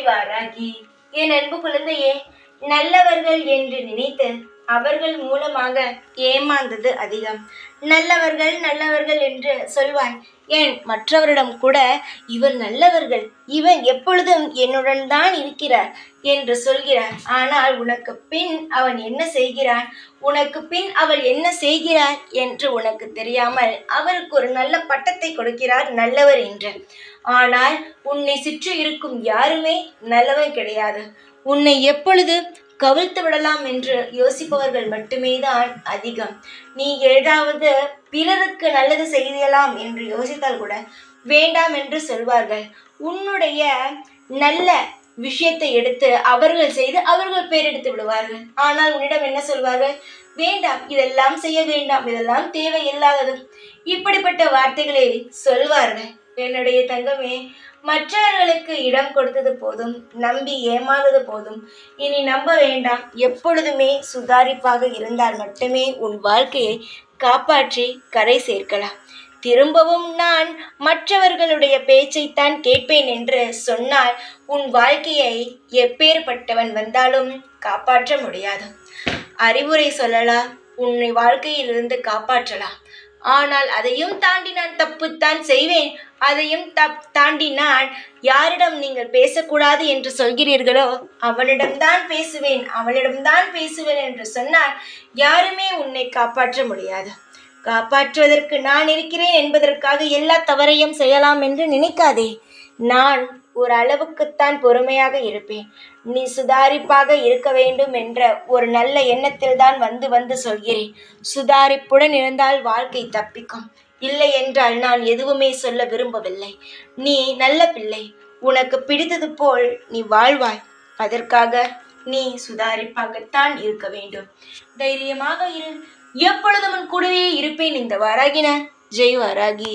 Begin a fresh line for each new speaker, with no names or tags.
வாராகி. என் அன்பு குழந்தையே, நல்லவர்கள் என்று நினைத்து அவர்கள் மூலமாக ஏமாந்தது அதிகம். நல்லவர்கள் நல்லவர்கள் என்று சொல்வாய். ஏன் மற்றவரிடம் கூட இவர் நல்லவர்கள், இவன் எப்பொழுதும் என்னுடன் தான் இருக்கிறார் என்று சொல்கிறார். ஆனால் உனக்கு பின் அவன் என்ன செய்கிறான், உனக்கு பின் அவள் என்ன செய்கிறார் என்று உனக்கு தெரியாமல் அவருக்கு ஒரு நல்ல பட்டத்தை கொடுக்கிறார், நல்லவர் என்று. ஆனால் உன்னை சுற்றி இருக்கும் யாருமே நல்லவன் கிடையாது. உன்னை எப்பொழுது கவிழ்த்து விடலாம் என்று யோசிப்பவர்கள் மட்டுமே தான் அதிகம். நீ ஏதாவது பிறருக்கு நல்லது செய்யலாம் என்று யோசித்தால் கூட வேண்டாம் என்று சொல்வார்கள். உன்னுடைய நல்ல விஷயத்தை எடுத்து அவர்கள் செய்து அவர்கள் பேரெடுத்து விடுவார்கள். ஆனால் உன்னிடம் என்ன சொல்வார்கள், வேண்டாம், இதெல்லாம் செய்ய வேண்டாம், இதெல்லாம் தேவையில்லாதது, இப்படிப்பட்ட வார்த்தைகளை சொல்வார்கள். என்னுடைய தங்கமே, மற்றவர்களுக்கு இடம் கொடுத்தது போதும், நம்பி ஏமாந்தது போதும். இனி நம்ப வேண்டாம். எப்பொழுதுமே சுதாரிப்பாக இருந்தால் மட்டுமே உன் வாழ்க்கையை காப்பாற்றி கரை சேர்க்கலாம். திரும்பவும் நான் மற்றவர்களுடைய பேச்சைத்தான் கேட்பேன் என்று சொன்னால் உன் வாழ்க்கையை எப்பேற்பட்டவன் வந்தாலும் காப்பாற்ற முடியாது. அறிவுரை சொல்லலாம், உன்னை வாழ்க்கையிலிருந்து காப்பாற்றலாம். ஆனால் அதையும் தாண்டி நான் தப்புத்தான் செய்வேன், அதையும் தாண்டி நான் யாரிடம் நீங்கள் பேசக்கூடாது என்று சொல்கிறீர்களோ அவனிடம்தான் பேசுவேன், அவளிடம்தான் பேசுவேன் என்று சொன்னால் யாருமே உன்னை காப்பாற்ற முடியாது. காப்பாற்றுவதற்கு நான் இருக்கிறேன் என்பதற்காக எல்லா தவறையும் செய்யலாம் என்று நினைக்காதே. நான் ஒரு அளவுக்குத்தான் பொறுமையாக இருப்பேன். நீ சுதாரிப்பாக இருக்க வேண்டும் என்ற ஒரு நல்ல எண்ணத்தில் தான் வந்து சொல்கிறேன். சுதாரிப்புடன் இருந்தால் வாழ்க்கை தப்பிக்கும். இல்லை என்றால் நான் எதுவுமே சொல்ல விரும்பவில்லை. நீ நல்ல பிள்ளை, உனக்கு பிடித்தது போல் நீ வாழ்வாய். அதற்காக நீ சுதாரிப்பாகத்தான் இருக்க வேண்டும். தைரியமாக இரு. எப்பொழுதும் உன் கூடவே இருப்பேன். இந்த வாராகின ஜெய் வாராகி.